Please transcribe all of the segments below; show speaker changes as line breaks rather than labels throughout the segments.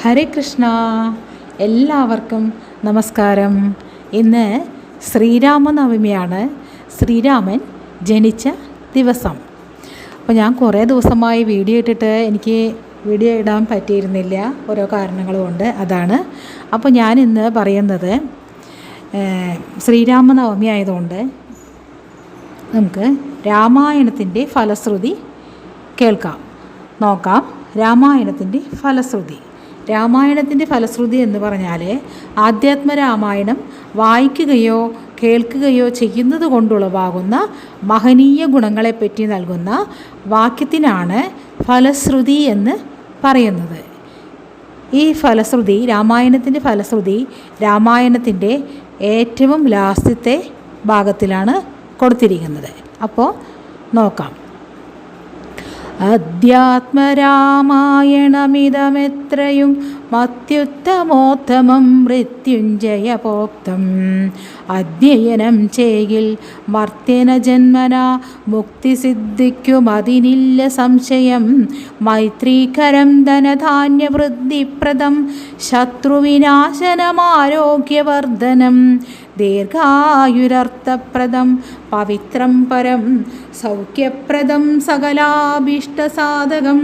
ഹരേ കൃഷ്ണ. എല്ലാവർക്കും നമസ്കാരം. ഇന്ന് ശ്രീരാമനവമിയാണ്. ശ്രീരാമൻ ജനിച്ച ദിവസം. അപ്പോൾ ഞാൻ കുറേ ദിവസമായി വീഡിയോ ഇട്ടിട്ട് എനിക്ക് വീഡിയോ ഇടാൻ പറ്റിയിരുന്നില്ല, ഓരോ കാരണങ്ങൾ കൊണ്ട്. അതാണ് അപ്പോൾ ഞാൻ ഇന്ന് പറയുന്നത്, ശ്രീരാമനവമി ആയതുകൊണ്ട് നമുക്ക് രാമായണത്തിൻ്റെ ഫലശ്രുതി നോക്കാം. രാമായണത്തിൻ്റെ ഫലശ്രുതി എന്ന് പറഞ്ഞാൽ ആധ്യാത്മരാമായണം വായിക്കുകയോ കേൾക്കുകയോ ചെയ്യുന്നത് കൊണ്ടുളവാകുന്ന മഹനീയ ഗുണങ്ങളെപ്പറ്റി നൽകുന്ന വാക്യത്തിനാണ് ഫലശ്രുതി എന്ന് പറയുന്നത്. ഈ ഫലശ്രുതി, രാമായണത്തിൻ്റെ ഫലശ്രുതി രാമായണത്തിൻ്റെ ഏറ്റവും ലാസ്റ്റത്തെ ഭാഗത്തിലാണ് കൊടുത്തിരിക്കുന്നത്. അപ്പോൾ നോക്കാം. അധ്യാത്മരാമായണമിതമെത്രയും മത്യുത്തമോത്തമം മൃത്യുഞ്ജയപോക്തം അധ്യയനം ചെയ്യിൽ മർത്യന ജന്മന മുക്തി സിദ്ധിക്കുമതിനില്ല സംശയം. മൈത്രീകരം ധനധാന്യവൃദ്ധിപ്രദം ശത്രുവിനാശനമാരോഗ്യവർദ്ധനം ദീർഘായുരർത്ഥപ്രദം പവിത്രം പരം സൗഖ്യപ്രദം സകലാഭീഷ്ടസാധകം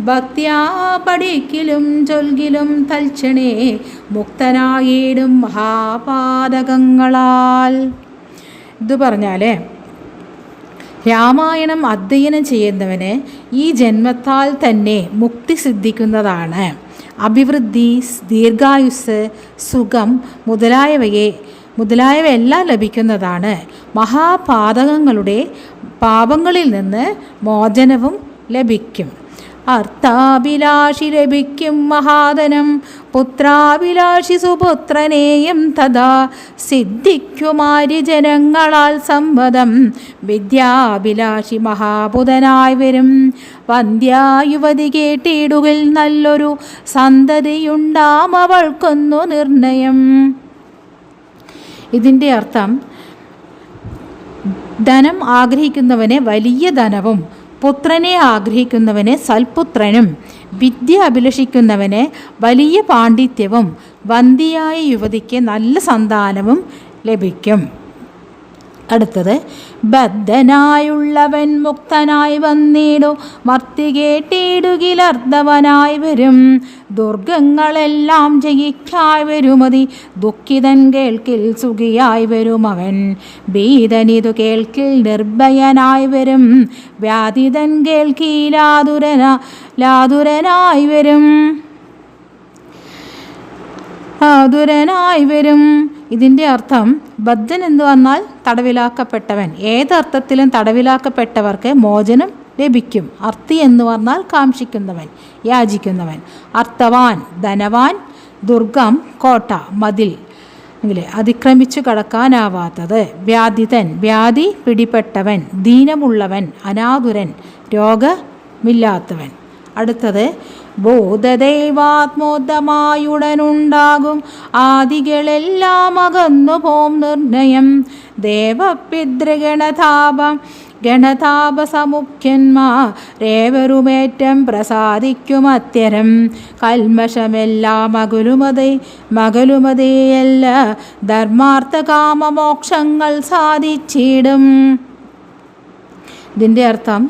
ഭക്ത്യാ പഠിക്കലും ചൊൽകിലും തൽക്ഷണേ മുക്തനായിടും മഹാപാതകങ്ങളാൽ. ഇത് പറഞ്ഞാൽ രാമായണം അധ്യയനം ചെയ്യുന്നവന് ഈ ജന്മത്താൽ തന്നെ മുക്തി സിദ്ധിക്കുന്നതാണ്. അഭിവൃദ്ധി, ദീർഘായുസ്, സുഖം മുതലായവയെല്ലാം ലഭിക്കുന്നതാണ്. മഹാപാതകങ്ങളുടെ പാപങ്ങളിൽ നിന്ന് മോചനവും ലഭിക്കും. അർത്ഥാഭിലാഷി ലഭിക്കും മഹാധനം, പുത്രാഭിലാഷി സുപുത്രനേയം തഥാ സിദ്ധിക്കുമാര്യജനങ്ങളാൽ സമ്മതം. വിദ്യാഭിലാഷി മഹാപുതനായി വരും, വന്ധ്യായുവതി കേട്ടിടുകിൽ നല്ലൊരു സന്തതിയുണ്ടാം അവൾക്കൊന്നു നിർണയം. ഇതിൻ്റെ അർത്ഥം, ധനം ആഗ്രഹിക്കുന്നവന് വലിയ ധനവും, പുത്രനെ ആഗ്രഹിക്കുന്നവന് സൽപുത്രനും, വിദ്യ അഭിലഷിക്കുന്നവന് വലിയ പാണ്ഡിത്യവും, വന്ധ്യയായ യുവതിക്ക് നല്ല സന്താനവും ലഭിക്കും. അടുത്തത്, ബദ്ധനായുള്ളവൻ മുക്തനായി വന്നിടു, മർത്തി കേട്ടിടുകിലർദ്ധവനായി വരും. ദുർഗങ്ങളെല്ലാം ജയിക്കായി വരുമതി, ദുഃഖിതൻ കേൾക്കിൽ സുഖിയായി വരും അവൻ. ഭീതനിതു കേൾക്കിൽ നിർഭയനായി വരും, വ്യാധിതൻ കേൾക്കിലാതുരനായി വരും. ഇതിൻ്റെ അർത്ഥം, ബദ്ധൻ എന്ന് പറഞ്ഞാൽ തടവിലാക്കപ്പെട്ടവൻ. ഏതർത്ഥത്തിലും തടവിലാക്കപ്പെട്ടവർക്ക് മോചനം ലഭിക്കും. അർത്ഥി എന്ന് പറഞ്ഞാൽ കാംക്ഷിക്കുന്നവൻ, യാചിക്കുന്നവൻ. അർത്ഥവാൻ ധനവാൻ, ദുർഗം കോട്ട, മതിൽ അതിക്രമിച്ചു കടക്കാനാവാത്തത്. വ്യാധിതൻ വ്യാധി പിടിപെട്ടവൻ, ദീനമുള്ളവൻ, അനാതുരൻ രോഗമില്ലാത്തവൻ. അടുത്തത്, ബോധദൈവാത്മോദമായുടനുണ്ടാകും ആദികളെല്ലാം അകന്നു പോം നിർണയം. ഗണതാപസമുഖ്യന്മാരേവരുമേറ്റം പ്രസാദിക്കുമത്യരം. കൽമഷമെല്ലാം മകലുമതേയല്ല ധർമാർത്ഥ കാമമോക്ഷങ്ങൾ സാധിച്ചിടും. ഇതിൻ്റെ അർത്ഥം,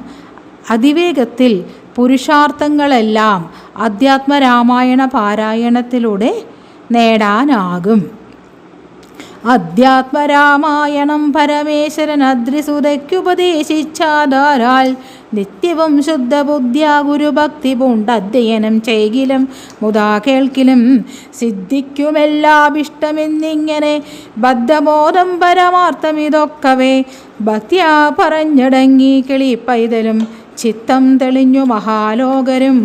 അതിവേഗത്തിൽ പുരുഷാർത്ഥങ്ങളെല്ലാം അധ്യാത്മരാമായണ പാരായണത്തിലൂടെ നേടാനാകും. അധ്യാത്മരാമായണം പരമേശ്വരൻ അദ്രിസുതയ്ക്കുപദേശിച്ചാധാരാൽ നിത്യവും ശുദ്ധബുദ്ധ്യാ ഗുരുഭക്തി പൂണ്ട് അധ്യയനം ചെയ്കിലും മുതാ കേൾക്കിലും സിദ്ധിക്കുമെല്ലാഭിഷ്ടമെന്നിങ്ങനെ ബദ്ധബോധം പരമാർത്ഥമിതൊക്കവേ ഭക്തിയാ പറഞ്ഞടങ്ങി കിളി പൈതലും ചിത്തം തെളിഞ്ഞു മഹാലോകരും.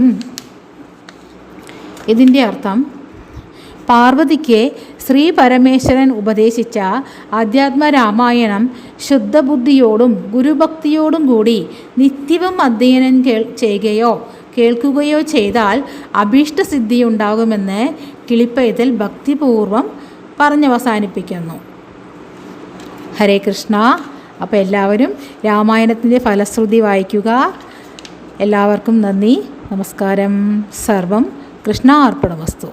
ഇതിൻ്റെ അർത്ഥം, പാർവതിക്ക് ശ്രീ പരമേശ്വരൻ ഉപദേശിച്ച അധ്യാത്മരാമായണം ശുദ്ധബുദ്ധിയോടും ഗുരുഭക്തിയോടും കൂടി നിത്യവും അധ്യയനം ചെയ്യുകയോ കേൾക്കുകയോ ചെയ്താൽ അഭീഷ്ടസിദ്ധി ഉണ്ടാകുമെന്ന് കിളിപ്പൈതൽ ഭക്തിപൂർവം പറഞ്ഞവസാനിപ്പിക്കുന്നു. ഹരേ കൃഷ്ണ. അപ്പോൾ എല്ലാവരും രാമായണത്തിൻ്റെ ഫലശ്രുതി വായിക്കുക. എല്ലാവർക്കും നന്ദി, നമസ്കാരം. സർവം കൃഷ്ണാർപ്പണമസ്തു.